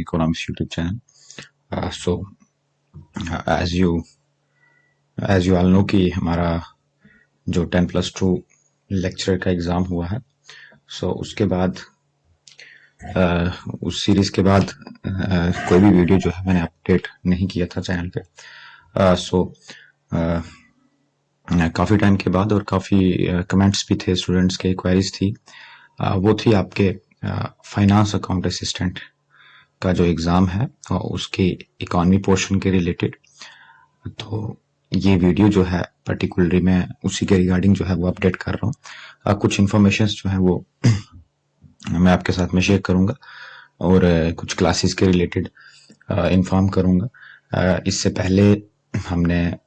Economics YouTube channel. As you all know कि हमारा जो 10+2 लेक्चर का एग्ज़ाम हुआ है, उसके बाद उस सीरीज़ के बाद कोई भी वीडियो जो है मैंने अपडेट नहीं किया था चैनल पे। काफ़ी टाइम के बाद और काफ़ी कमेंट्स भी थे, स्टूडेंट्स के क्वेरीज थी, वो थी आपके फाइनेंस अकाउंट असिस्टेंट का जो एग्ज़ाम है और उसके इकोनॉमी पोर्शन के रिलेटेड। तो ये वीडियो जो है पर्टिकुलरली मैं उसी के रिगार्डिंग जो है वो अपडेट कर रहा हूँ। कुछ इन्फॉर्मेशन जो है वो मैं आपके साथ में शेयर करूंगा और कुछ क्लासेस के रिलेटेड इन्फॉर्म करूंगा। इससे पहले हमने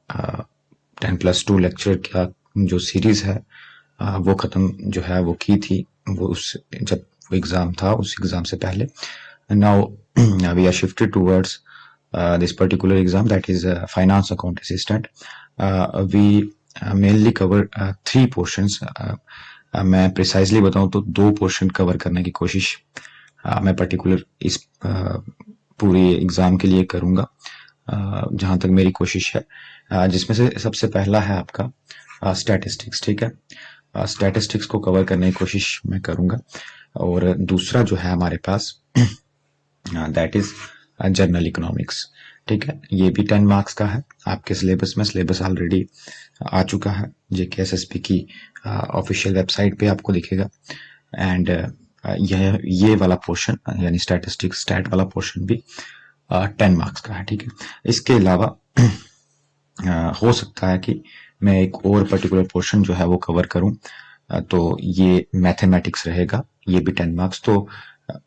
10+2 लेक्चर का जो सीरीज है वो ख़त्म जो है वो की थी, वो उस जब वो एग्ज़ाम था उस एग्ज़ाम से पहले। Now we are shifted towards this particular exam, that is finance account assistant. We mainly cover 3 portions. मैं प्रिसाइजली बताऊं तो 2 पोर्शन कवर करने की कोशिश मैं पर्टिकुलर इस पूरी एग्जाम के लिए करूंगा, जहां तक मेरी कोशिश है, जिसमें से सबसे पहला है आपका स्टैटिस्टिक्स। ठीक है, स्टैटिस्टिक्स को कवर करने की कोशिश मैं करूंगा। और दूसरा जो है हमारे पास दैट इज जनरल इकोनॉमिक्स। ठीक है, ये भी 10 मार्क्स का है। आपके सिलेबस में सिलेबस ऑलरेडी आ चुका है, JKSSP की ऑफिशियल वेबसाइट पे आपको दिखेगा। एंड ये वाला पोर्शन यानी स्टैटिस्टिक्स स्टैट वाला पोर्शन भी 10 मार्क्स का है। ठीक है, इसके अलावा हो सकता है कि मैं एक और पर्टिकुलर पोर्शन जो है वो कवर करूं, तो ये मैथमेटिक्स रहेगा, ये भी 10 मार्क्स। तो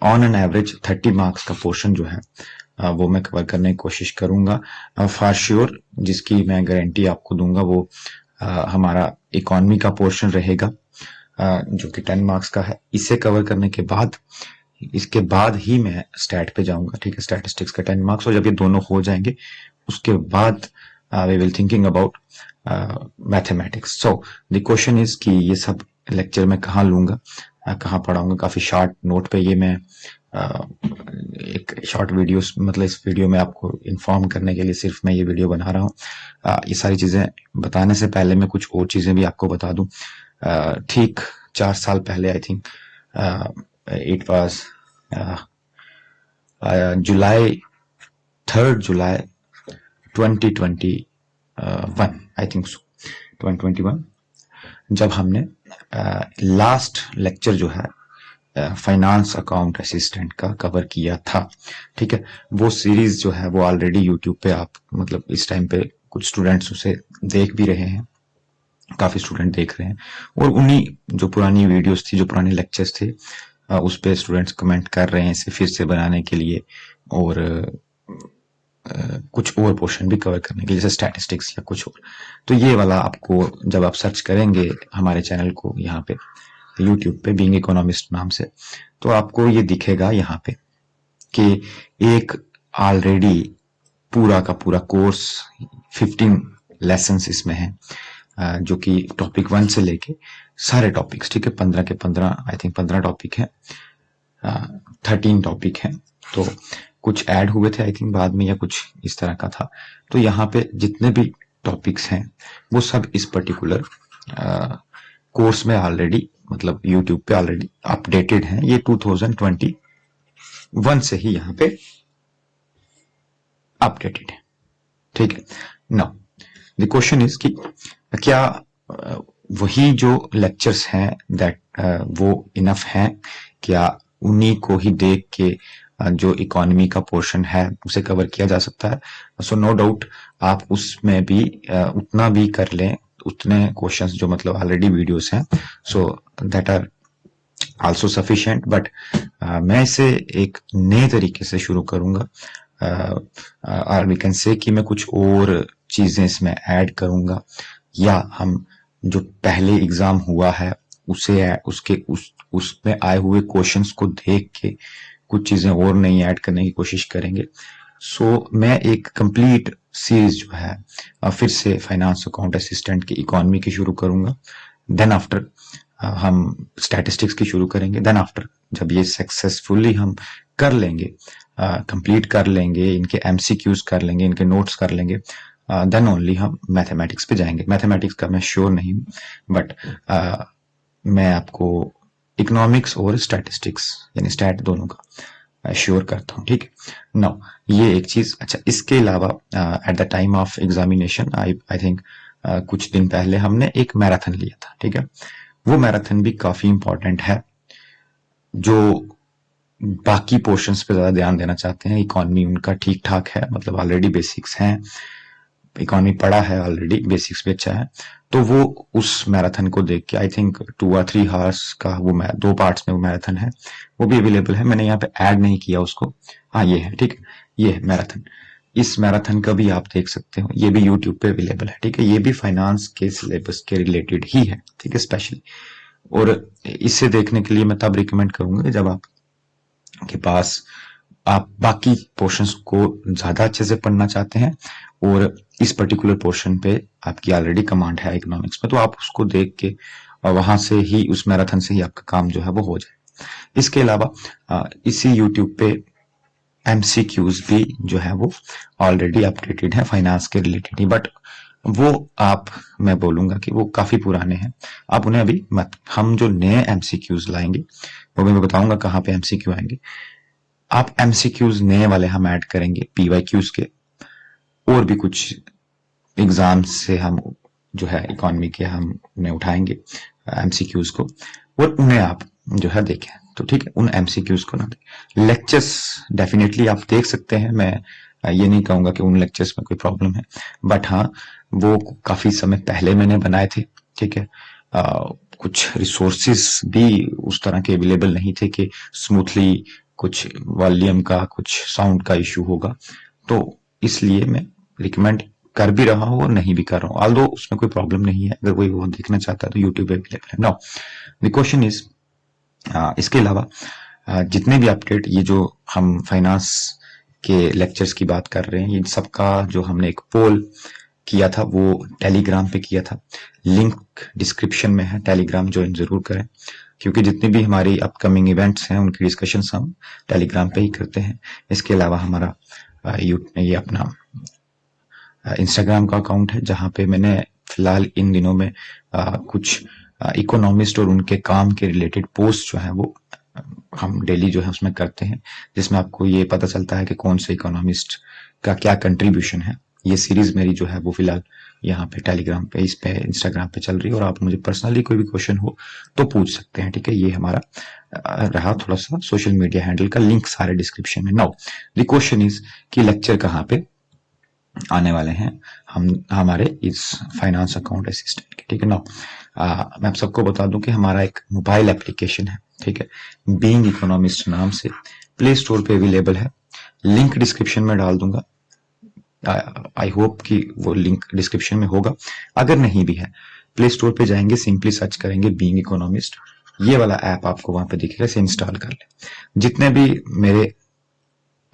ऑन एन एवरेज 30 मार्क्स का पोर्शन जो है वो मैं कवर करने की कोशिश करूंगा। फॉर श्योर जिसकी मैं गारंटी आपको दूंगा वो हमारा इकोनॉमी का पोर्शन रहेगा, जो कि 10 मार्क्स का है। इसे कवर करने के बाद इसके बाद ही मैं स्टैट पे जाऊंगा। ठीक है, स्टैटिस्टिक्स का 10 मार्क्स, और जब ये दोनों हो जाएंगे उसके बाद we will thinking about mathematics. So the question is कि ये सब लेक्चर मैं कहाँ लूंगा, कहाँ पढ़ाऊंगा। काफी शॉर्ट नोट पे ये मैं एक शॉर्ट वीडियो, मतलब इस वीडियो में आपको इन्फॉर्म करने के लिए सिर्फ मैं ये वीडियो बना रहा हूँ। ये सारी चीजें बताने से पहले मैं कुछ और चीजें भी आपको बता दूं। ठीक 4 साल पहले, I think it was July 3 July 2021, I think so 2021, जब हमने लास्ट लेक्चर जो है फाइनेंस अकाउंट असिस्टेंट का कवर किया था। ठीक है, वो सीरीज जो है वो ऑलरेडी यूट्यूब पे आप मतलब इस टाइम पे कुछ स्टूडेंट्स उसे देख भी रहे हैं, काफी स्टूडेंट देख रहे हैं, और उन्हीं जो पुरानी वीडियोस थी, जो पुराने लेक्चर्स थे, उस पे स्टूडेंट्स कमेंट कर रहे हैं इसे फिर से बनाने के लिए और कुछ और पोर्शन भी कवर करने के लिए, जैसे स्टैटिस्टिक्स या कुछ और। तो ये वाला आपको जब आप सर्च करेंगे हमारे चैनल को यहाँ पे YouTube पे बीइंग इकोनॉमिस्ट नाम से, तो आपको ये दिखेगा यहाँ पे कि एक ऑलरेडी पूरा का पूरा कोर्स 15 लेसन्स इसमें है, जो कि टॉपिक 1 से लेके सारे टॉपिक्स। ठीक है, 15 के 15, आई थिंक 15 टॉपिक है, 13 टॉपिक है। तो कुछ ऐड हुए थे आई थिंक बाद में, या कुछ इस तरह का था। तो यहाँ पे जितने भी टॉपिक्स हैं वो सब इस पर्टिकुलर कोर्स में ऑलरेडी, मतलब YouTube पे ऑलरेडी अपडेटेड हैं। ये 2021 से ही यहाँ पे अपडेटेड है। ठीक है, नाउ द क्वेश्चन इज कि क्या वही जो लेक्चर्स हैं दैट वो इनफ हैं, क्या उन्हीं को ही देख के जो इकोनॉमी का पोर्शन है उसे कवर किया जा सकता है? सो नो डाउट आप उसमें भी उतना भी कर लें, उतने क्वेश्चंस जो मतलब ऑलरेडी वीडियोस हैं, so that are also sufficient. But मैं इसे एक नए तरीके से शुरू करूंगा, और वी कैन से कि मैं कुछ और चीजें इसमें ऐड करूंगा, या हम जो पहले एग्जाम हुआ है उसे उसमें आए हुए क्वेश्चंस को देख के कुछ चीजें और नई ऐड करने की कोशिश करेंगे। सो मैं एक कंप्लीट सीरीज जो है फिर से फाइनेंस अकाउंट असिस्टेंट की इकोनॉमी की शुरू करूंगा। देन आफ्टर हम स्टैटिस्टिक्स की शुरू करेंगे। देन आफ्टर जब ये सक्सेसफुली हम कर लेंगे कंप्लीट कर लेंगे, इनके एमसीक्यूज कर लेंगे, इनके नोट्स कर लेंगे, देन ओनली हम मैथमेटिक्स पे जाएंगे। मैथमेटिक्स का मैं श्योर नहीं हूँ, बट मैं आपको इकोनॉमिक्स और स्टैटिस्टिक्स यानी स्टैट दोनों का श्योर करता हूँ, ठीक है। नाउ ये एक चीज। अच्छा, इसके अलावा at the time of examination I think कुछ दिन पहले हमने एक मैराथन लिया था, ठीक है। वो मैराथन भी काफी इंपॉर्टेंट है। जो बाकी पोर्शंस पे ज्यादा ध्यान देना चाहते हैं, इकोनॉमी उनका ठीक ठाक है, मतलब ऑलरेडी बेसिक्स हैं, इकोनॉमी पढ़ा है ऑलरेडी, बेसिक्स भी अच्छा है, तो वो उस मैराथन को देख के आई थिंक 2 or 3 hours का वो 2 पार्ट्स में वो मैराथन है, वो भी अवेलेबल है। मैंने यहाँ पे ऐड नहीं किया उसको, हाँ ये है, ठीक है, ये है मैराथन। इस मैराथन का भी आप देख सकते हो, ये भी यूट्यूब पे अवेलेबल है, ठीक है। ये भी फाइनेंस के सिलेबस के रिलेटेड ही है, ठीक है, स्पेशली। और इसे देखने के लिए मैं तब रिकमेंड करूंगा जब आप के पास आप बाकी पोर्शंस को ज्यादा अच्छे से पढ़ना चाहते हैं और इस पर्टिकुलर पोर्शन पे आपकी ऑलरेडी कमांड है इकोनॉमिक्स में, तो आप उसको देख के वहां से ही, उस मैराथन से ही आपका काम जो है वो हो जाए। इसके अलावा इसी यूट्यूब पे एमसीक्यूज भी जो है वो ऑलरेडी अपडेटेड है फाइनेंस के रिलेटेड ही, बट वो आप, मैं बोलूंगा कि वो काफी पुराने हैं, आप उन्हें अभी मत। हम जो नए एमसीक्यूज लाएंगे वो भी मैं बताऊंगा कहाँ पे एमसीक्यू आएंगे। आप एमसीक्यूज नए वाले हम ऐड करेंगे पीवाईक्यूज के, और भी कुछ एग्जाम से हम जो है इकोनॉमी के हम उन्हें उठाएंगे एमसीक्यूज को, और उन्हें आप जो है देखें, तो ठीक है, उन एमसीक्यूज को ना देखें। लेक्चर्स डेफिनेटली आप देख सकते हैं, मैं ये नहीं कहूंगा कि उन लेक्चर्स में कोई प्रॉब्लम है, बट हाँ वो काफी समय पहले मैंने बनाए थे, ठीक है। कुछ रिसोर्सेस भी उस तरह के अवेलेबल नहीं थे कि स्मूथली, कुछ वॉल्यूम का, कुछ साउंड का इशू होगा, तो इसलिए मैं रिकमेंड कर भी रहा हूँ और नहीं भी कर रहा हूँ, ऑल्दो उसमें कोई प्रॉब्लम नहीं है। अगर कोई वो देखना चाहता है तो यूट्यूब पे अवेलेबल है। नाउ द क्वेश्चन इज, इसके अलावा जितने भी अपडेट, ये जो हम फाइनेंस के लेक्चर्स की बात कर रहे हैं, इन सबका जो हमने एक पोल किया था वो टेलीग्राम पे किया था, लिंक डिस्क्रिप्शन में है, टेलीग्राम ज्वाइन जरूर करें, क्योंकि जितनी भी हमारी अपकमिंग इवेंट्स हैं उनकी डिस्कशंस हम टेलीग्राम पे ही करते हैं। इसके अलावा हमारा ये अपना इंस्टाग्राम का अकाउंट है, जहां पे मैंने फिलहाल इन दिनों में कुछ इकोनॉमिस्ट और उनके काम के रिलेटेड पोस्ट जो है वो हम डेली जो है उसमें करते हैं, जिसमें आपको ये पता चलता है कि कौन से इकोनॉमिस्ट का क्या कंट्रीब्यूशन है। ये सीरीज मेरी जो है वो फिलहाल यहाँ पे टेलीग्राम पे, इस पे इंस्टाग्राम पे चल रही है, और आप मुझे पर्सनली कोई भी क्वेश्चन हो तो पूछ सकते हैं, ठीक है। ये हमारा रहा थोड़ा सा सोशल मीडिया हैंडल का, लिंक सारे डिस्क्रिप्शन में। नाउ द क्वेश्चन इज कि लेक्चर कहाँ पे आने वाले हैं हम हमारे इस फाइनेंस अकाउंट असिस्टेंट के, ठीक है। नाउ मैं आप सबको बता दूं कि हमारा एक मोबाइल एप्लीकेशन है, ठीक है, बीइंग इकोनॉमिस्ट नाम से, प्ले स्टोर पे अवेलेबल है, लिंक डिस्क्रिप्शन में डाल दूंगा। आई होप कि वो लिंक डिस्क्रिप्शन में होगा, अगर नहीं भी है प्ले स्टोर पे जाएंगे, सिंपली सर्च करेंगे बीइंग इकोनॉमिस्ट, ये वाला ऐप आपको वहां पे दिखेगा, इसे इंस्टॉल कर ले। जितने भी मेरे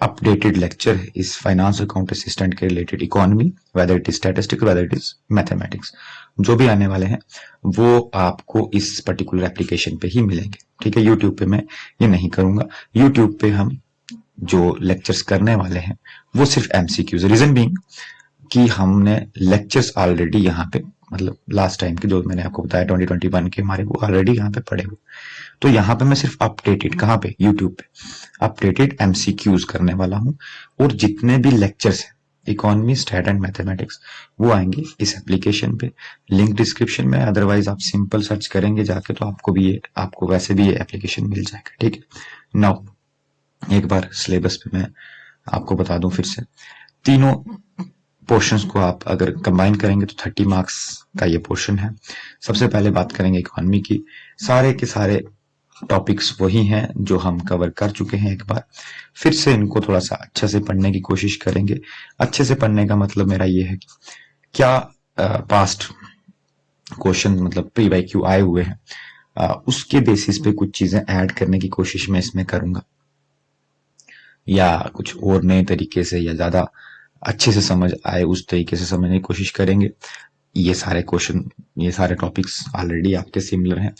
अपडेटेड लेक्चर है इस फाइनेंस अकाउंट असिस्टेंट के related, economy, whether it is statistics, whether it is mathematics, जो भी आने वाले हैं वो आपको इस पर्टिकुलर एप्लीकेशन पे ही मिलेंगे, ठीक है। यूट्यूब पे मैं ये नहीं करूंगा। यूट्यूब पे हम जो लेक्चर्स करने वाले हैं वो सिर्फ एमसीक्यूज, रीजन बीइंग कि हमने लेक्चर्स ऑलरेडी यहाँ पे, मतलब लास्ट टाइम के जो मैंने आपको बताया 2021 के हमारे, वो ऑलरेडी यहाँ पे पड़े हुए, तो यहाँ पे मैं सिर्फ अपडेटेड, कहाँ पे, यूट्यूब पे अपडेटेड एमसीक्यूज करने वाला हूँ, और जितने भी लेक्चर्स हैं इकोनॉमी, स्टैट एंड मैथमेटिक्स, वो आएंगे इस एप्लीकेशन पे, लिंक डिस्क्रिप्शन में, अदरवाइज आप सिंपल सर्च करेंगे जाके तो आपको वैसे भी ये एप्लीकेशन मिल जाएगा, ठीक है। नाउ एक बार सिलेबस पे मैं आपको बता दूं फिर से, तीनों पोर्शंस को आप अगर कंबाइन करेंगे तो 30 मार्क्स का ये पोर्शन है। सबसे पहले बात करेंगे इकोनॉमी की, सारे के सारे टॉपिक्स वही हैं जो हम कवर कर चुके हैं एक बार, फिर से इनको थोड़ा सा अच्छे से पढ़ने की कोशिश करेंगे। अच्छे से पढ़ने का मतलब मेरा ये है कि क्या पास्ट क्वेश्चन, मतलब प्री वाई क्यू आए हुए हैं, उसके बेसिस पे कुछ चीजें ऐड करने की कोशिश मैं इसमें करूंगा, या कुछ और नए तरीके से, या ज्यादा अच्छे से समझ आए उस तरीके से समझने की कोशिश करेंगे। ये सारे क्वेश्चन, ये सारे टॉपिक्स ऑलरेडी आपके सिमिलर हैं।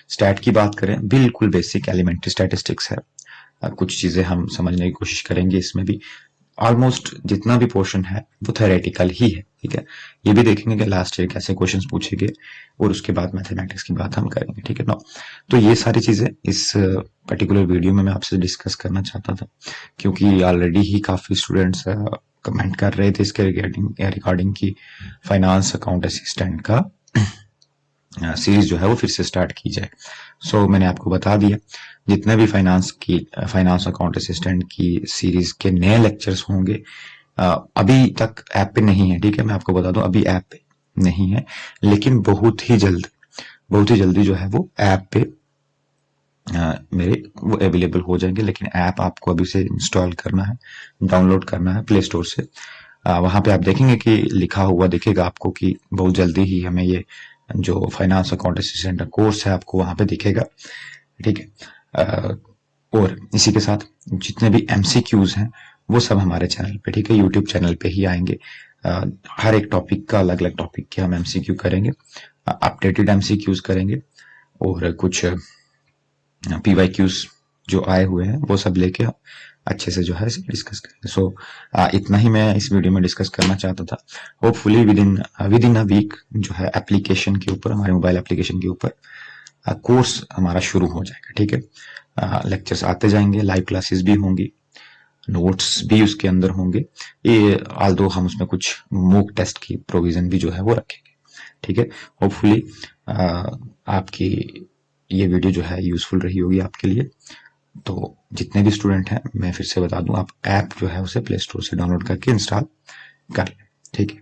स्टैट की बात करें, बिल्कुल बेसिक एलिमेंट्री स्टैटिस्टिक्स है, कुछ चीजें हम समझने की कोशिश करेंगे इसमें भी। ऑलमोस्ट जितना भी पोर्शन है वो थ्योरेटिकल ही है, ठीक है। ये भी देखेंगे कि लास्ट ईयर कैसे क्वेश्चंस पूछे गए और उसके बाद मैथमेटिक्स की बात हम करेंगे, ठीक है ना। तो ये सारी चीजें इस पर्टिकुलर वीडियो में मैं आपसे डिस्कस करना चाहता था, क्योंकि ऑलरेडी ही काफी स्टूडेंट्स कमेंट कर रहे थे इसके रिगार्डिंग की फाइनेंस अकाउंट असिस्टेंट का सीरीज जो है वो फिर से स्टार्ट की जाए। सो मैंने आपको बता दिया जितने भी फाइनेंस अकाउंट असिस्टेंट की सीरीज के नए लेक्चर्स होंगे, अभी तक ऐप पे नहीं है, ठीक है। मैं आपको बता दूं अभी ऐप पे नहीं है, लेकिन बहुत ही जल्दी जो है वो ऐप पे मेरे वो अवेलेबल हो जाएंगे। लेकिन ऐप आपको अभी से इंस्टॉल करना है, डाउनलोड करना है प्ले स्टोर से। वहां पे आप देखेंगे कि लिखा हुआ दिखेगा आपको कि बहुत जल्दी ही हमें ये जो फाइनेंस अकाउंट असिस्टेंट का कोर्स है आपको वहां पे दिखेगा, ठीक है। और इसी के साथ जितने भी एमसीक्यूज हैं वो सब हमारे चैनल पे, ठीक है, यूट्यूब चैनल पे ही आएंगे। हर एक टॉपिक का अलग अलग टॉपिक के हम एमसीक्यू करेंगे, अपडेटेड एमसीक्यूज करेंगे, और कुछ पीवाईक्यूज जो आए हुए हैं वो सब लेके अच्छे से जो है डिस्कस करेंगे। सो इतना ही मैं इस वीडियो में डिस्कस करना चाहता था। Hopefully within a week जो है एप्लीकेशन के ऊपर, हमारे मोबाइल एप्लीकेशन के ऊपर कोर्स हमारा शुरू हो जाएगा, ठीक है। लेक्चर्स आते जाएंगे, लाइव क्लासेस भी होंगी, नोट्स भी उसके अंदर होंगे। ये आल्दो हम उसमें कुछ मॉक टेस्ट की प्रोविजन भी जो है वो रखेंगे, ठीक है। होपफुली आपकी ये वीडियो जो है यूजफुल रही होगी आपके लिए। तो जितने भी स्टूडेंट हैं मैं फिर से बता दूं, आप ऐप जो है उसे प्ले स्टोर से डाउनलोड करके इंस्टॉल कर लें, ठीक है।